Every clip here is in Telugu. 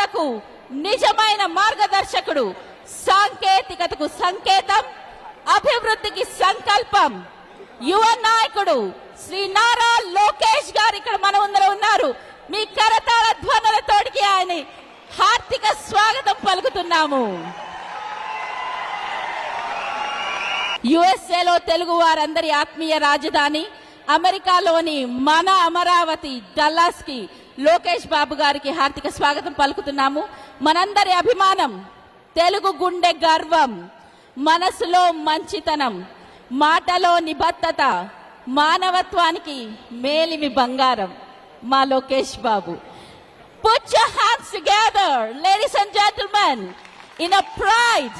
తరాలకు నిజమైన మార్గదర్శకుడు, సాంకేతికతకు సంకేతం, అభివృద్ధికి సంకల్పం, యువ నాయకుడు శ్రీ నారా లోకేష్ గారు ఇక్కడ మన ముందర ఉన్నారు. మీ కరతాళ ధ్వనులతోటికి ఆయన హార్దిక స్వాగతం పలుకుతున్నాము. యుఎస్ఏలో తెలుగు వారందరి ఆత్మీయ రాజధాని, అమెరికాలోని మన అమరావతి డల్లాస్ కి లోకేష్ బాబు గారికి హార్దిక స్వాగతం పలుకుతున్నాము. మనందరి అభిమానం, తెలుగు గుండె గర్వం, మనసులో మంచితనం, మాటలో నిబద్ధత, మానవత్వానికి మేలిమి బంగారం మా Lokesh Babu. Put your hands together, ladies and gentlemen, in a pride,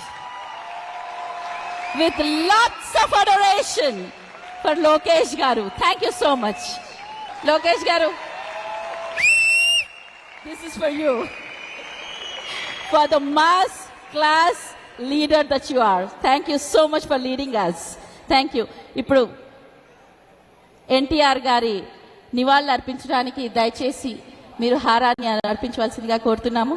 with lots of adoration for Lokesh Garu. Thank you so much. Lokesh Garu, this is for you. For the mass class leader that you are. Thank you so much for leading us. Thank you. ఇప్పుడు ఎన్టీఆర్ గారి నివాళులు అర్పించడానికి దయచేసి మీరు హారాన్ని అర్పించవలసిందిగా కోరుతున్నాము.